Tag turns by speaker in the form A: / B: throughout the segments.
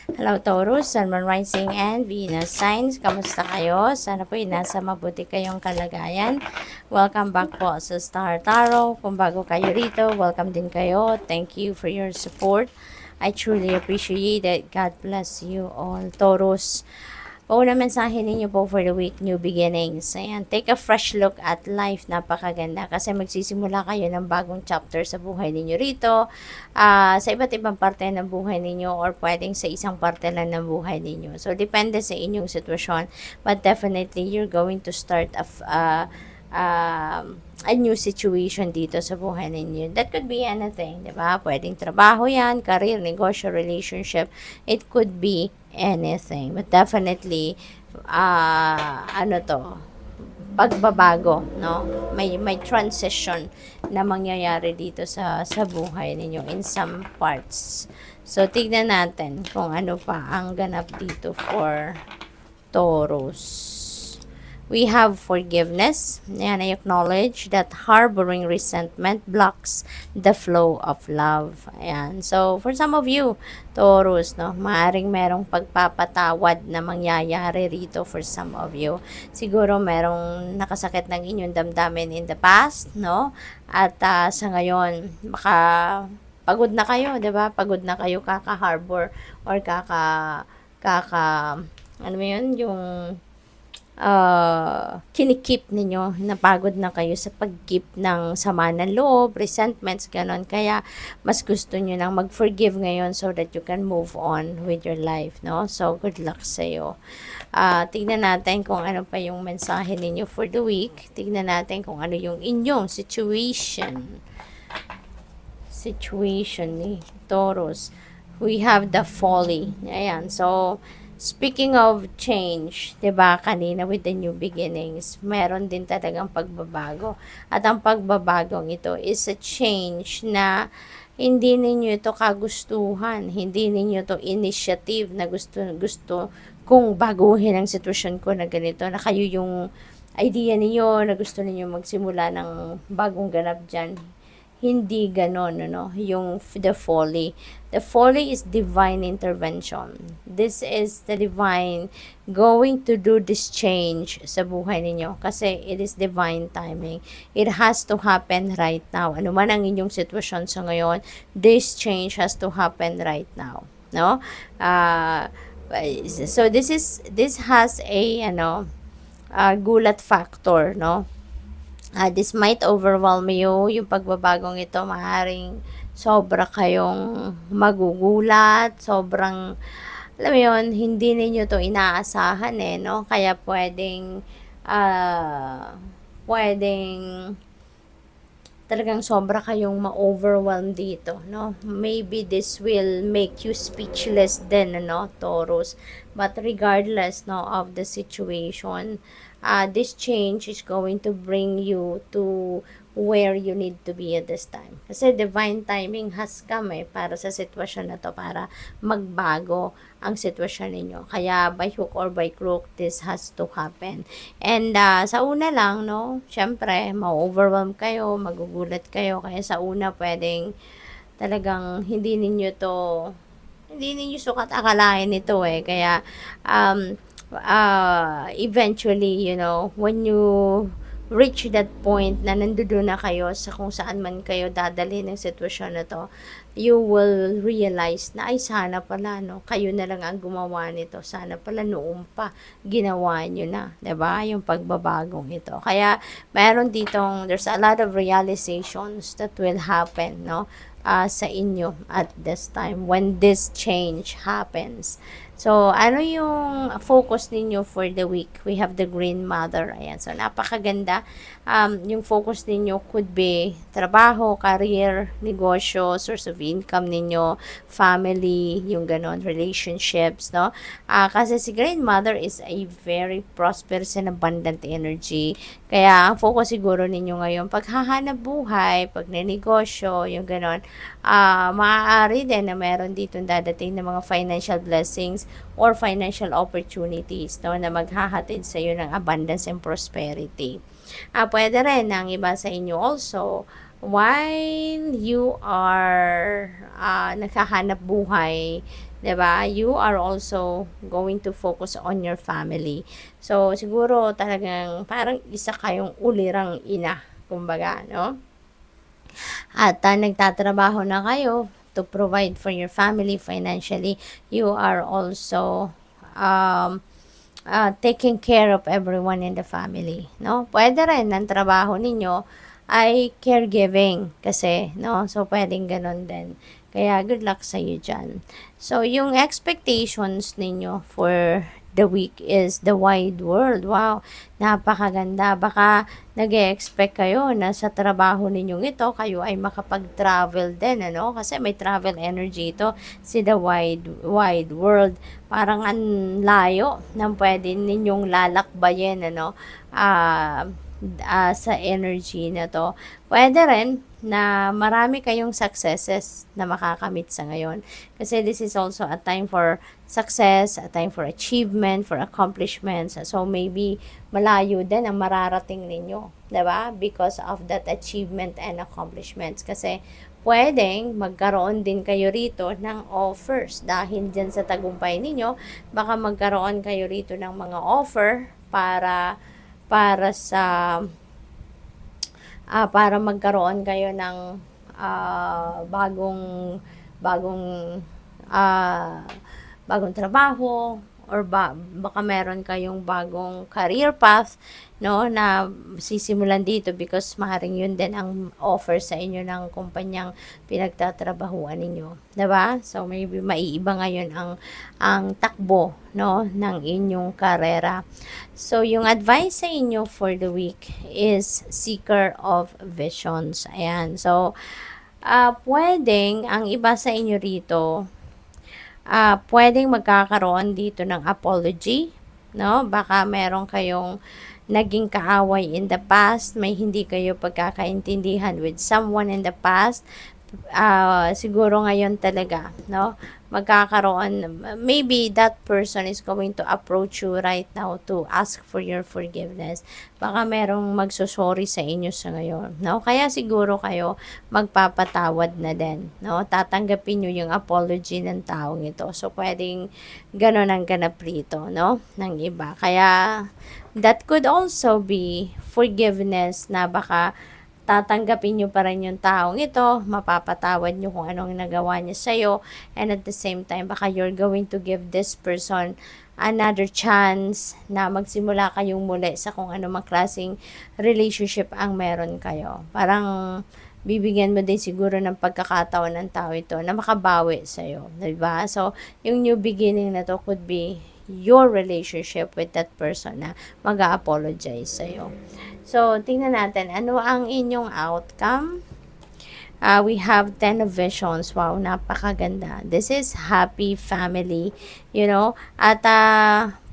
A: Hello Taurus, Sun, Moon, Rising, and Venus signs. Kamusta kayo? Sana po nasa mabuti kayong kalagayan. Welcome back po sa Star Tarot. Kung bago kayo rito, welcome din kayo. Thank you for your support. I truly appreciate it. God bless you all, Taurus. Una mensahe ninyo po for the week, new beginnings. Ayan, take a fresh look at life. Napakaganda kasi magsisimula kayo ng bagong chapter sa buhay ninyo rito. Sa iba't ibang parte ng buhay ninyo or pwedeng sa isang parte lang ng buhay ninyo. So, depende sa inyong sitwasyon. But definitely, you're going to start a new situation dito sa buhay ninyo. That could be anything, di ba? Pwedeng trabaho yan, career, negosyo, relationship. It could be anything. But definitely, pagbabago, no? May transition na mangyayari dito sa buhay ninyo in some parts. So, tignan natin kung ano pa ang ganap dito for Taurus. We have forgiveness. Yan, I acknowledge that harboring resentment blocks the flow of love. Ayan. So, for some of you, Taurus, no, maaring merong pagpapatawad na mangyayari rito for some of you. Siguro merong nakasakit ng inyong damdamin in the past, no? At sa ngayon, baka pagod na kayo, 'di ba? Pagod na kayo kaka-harbor or ano mo 'yun, yung kinikip ninyo, napagod na kayo sa pag-keep ng sama ng loob, resentments, ganon. Kaya, mas gusto nyo nang mag-forgive ngayon so that you can move on with your life, no? So, good luck sa'yo. Tignan natin kung ano pa yung mensahe ninyo for the week. Tignan natin kung ano yung inyong situation ni Taurus. We have the folly. Ayan, so, speaking of change, 'di ba, kanina with the new beginnings, meron din talagang pagbabago. At ang pagbabagong ito is a change na hindi ninyo ito kagustuhan, hindi ninyo ito initiative na gusto kung baguhin ang sitwasyon ko na ganito, na kayo yung idea niyo na gusto niyo magsimula ng bagong ganap diyan. Hindi ganon, no? Yung the folly. The folly is divine intervention. This is the divine going to do this change sa buhay ninyo. Kasi it is divine timing. It has to happen right now. Ano man ang inyong sitwasyon sa ngayon, this change has to happen right now. No? So this has a, gulat factor, no? This might overwhelm you, yung pagbabagong ito, maaaring sobra kayong magugulat, sobrang, alam mo yun, hindi ninyo to inaasahan no? Kaya pwedeng talagang sobra kayong ma-overwhelm dito, no? Maybe this will make you speechless din, no, Taurus. But regardless, no, of the situation, this change is going to bring you to where you need to be at this time. Kasi divine timing has come para sa sitwasyon na to, para magbago ang sitwasyon ninyo. Kaya by hook or by crook, this has to happen. And sa una lang, no, syempre, ma-overwhelm kayo, magugulat kayo. Kaya sa una, pwedeng talagang hindi ninyo sukat akalain ito Kaya, eventually, when you reach that point na nandoon na kayo sa kung saan man kayo dadali ng sitwasyon na to, you will realize na ay sana pala, no, kayo na lang ang gumawa nito. Sana pala noon pa ginawa nyo na, 'di ba? Yung pagbabagong ito. Kaya there's a lot of realizations that will happen, no? Sa inyo at this time when this change happens. So, ano yung focus ninyo for the week? We have the Green Mother. Ayan. So, napakaganda. Yung focus ninyo could be trabaho, career, negosyo, source of income ninyo, family, yung ganon, relationships, no? Kasi si Green Mother is a very prosperous and abundant energy. Kaya, ang focus siguro ninyo ngayon, paghahanap buhay, pagnenegosyo, yung ganon, maaari din na meron dito dadating na mga financial blessings or financial opportunities, no, na maghahatid sa iyo ng abundance and prosperity. Pwede rin ang iba sa inyo also, while you are naghahanap buhay, 'Diba? You are also going to focus on your family. So, siguro talagang parang isa kayong ulirang ina, kumbaga, no? At nagtatrabaho na kayo to provide for your family financially. You are also um, taking care of everyone in the family, no? Puwede rin ang trabaho ninyo ay caregiving kasi, no? So, puwedeng gano'n din. Kaya good luck sa sa'yo diyan. So, yung expectations ninyo for the week is the wide world. Wow, napakaganda. Baka nag-e-expect kayo na sa trabaho ninyong ito, kayo ay makapag-travel din, ano? Kasi may travel energy ito, si the wide world. Parang ang layo ng pwede ninyong lalakbayin, ano? Sa energy na to. Pwede rin na marami kayong successes na makakamit sa ngayon. Kasi this is also a time for success, a time for achievement, for accomplishments. So maybe malayo din ang mararating ninyo, 'di ba? Because of that achievement and accomplishments. Kasi pwedeng magkaroon din kayo rito ng offers dahil dyan sa tagumpay ninyo, baka magkaroon kayo rito ng mga offer para para magkaroon kayo ng bagong bagong ah, bagong trabaho or baka meron kayong bagong career path, no, na sisimulan dito because maaaring yun din ang offer sa inyo ng kumpanyang pinagtatrabahuan ninyo, 'di ba? So maybe maiiba ngayon ang takbo, no, ng inyong karera. So yung advice sa inyo for the week is seeker of visions. Ayan. So puwedeng ang iba sa inyo rito, puwedeng magkakaroon dito ng apology, no? Baka meron kayong naging kaaway in the past, may hindi kayo pagkakaintindihan with someone in the past. Siguro ngayon talaga, no? Magkakaroon, maybe that person is going to approach you right now to ask for your forgiveness. Baka merong magsosorry sa inyo sa ngayon, no? Kaya siguro kayo magpapatawad na din, no? Tatanggapin nyo yung apology ng taong ito. So, pwedeng ganun ang ganap rito, no? Ng iba. Kaya, that could also be forgiveness na baka tatanggapin nyo pa rin yung taong ito, mapapatawad nyo kung anong nagawa niya sa'yo, and at the same time, baka you're going to give this person another chance na magsimula kayong muli sa kung ano mang klaseng relationship ang meron kayo. Parang bibigyan mo din siguro ng pagkakataon ng tao ito na makabawi sa'yo, diba? So, yung new beginning na to could be your relationship with that person na mag-a-apologize sa'yo. So, tingnan natin, ano ang inyong outcome? We have 10 of visions. Wow, napakaganda. This is happy family, you know. At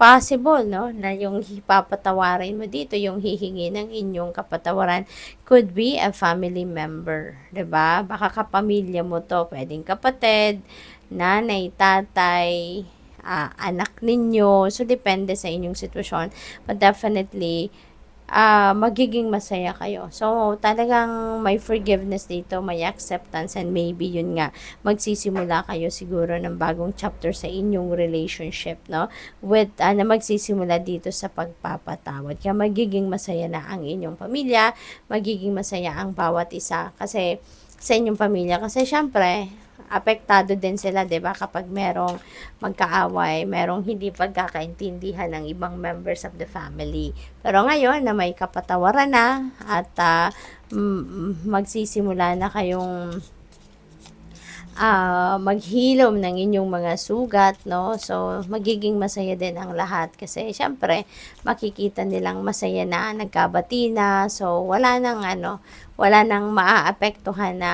A: possible, no, na yung papatawarin mo dito, yung hihingi ng inyong kapatawaran, could be a family member. 'Di ba? Baka kapamilya mo to, pwedeng kapatid, nanay, tatay, anak ninyo. So, depende sa inyong sitwasyon. But definitely, magiging masaya kayo. So, talagang may forgiveness dito, may acceptance, and maybe yun nga, magsisimula kayo siguro ng bagong chapter sa inyong relationship, no? With, na magsisimula dito sa pagpapatawad. Kaya magiging masaya na ang inyong pamilya, magiging masaya ang bawat isa. Kasi, sa inyong pamilya, kasi syempre, apektado din sila, 'di ba, kapag merong magkaaway, merong hindi pagkakaintindihan ng ibang members of the family. Pero ngayon na may kapatawaran na at magsisimula na kayong maghilom ng inyong mga sugat, no? So, magiging masaya din ang lahat kasi syempre, makikita nilang masaya na, nagkabati na, so wala nang maaapektuhan na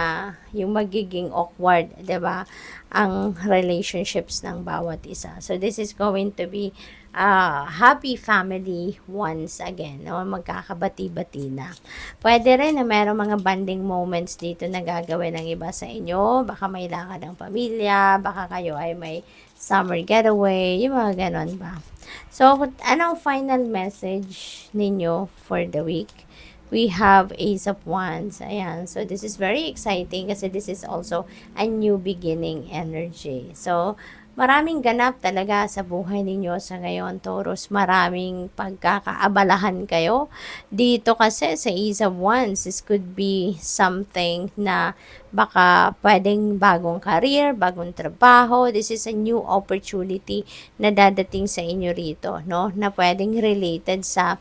A: yung magiging awkward, 'di ba? Ang relationships ng bawat isa. So, this is going to be happy family once again, no? Magkakabati-bati na. Pwede rin na meron mga bonding moments dito na gagawin ng iba sa inyo. Baka may lakad ng pamilya, baka kayo ay may summer getaway, yung mga ganon ba. So, anong final message ninyo for the week? We have Ace of Wands. Ayan. So, this is very exciting kasi this is also a new beginning energy. So, Maraming ganap talaga sa buhay ninyo sa ngayon, Taurus. Maraming pagkakaabalahan kayo. Dito kasi sa Ace of Wands, this could be something na baka pwedeng bagong career, bagong trabaho. This is a new opportunity na dadating sa inyo rito, no? Na pwedeng related sa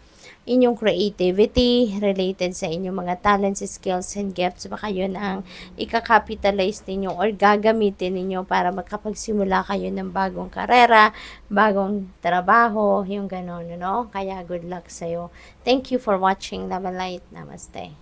A: inyong creativity, related sa inyong mga talents, skills, and gifts. Baka yun ang ika-capitalize ninyo or gagamitin ninyo para makapagsimula kayo ng bagong karera, bagong trabaho, yung gano'n, no? Kaya good luck sa'yo. Thank you for watching. Love and light. Namaste.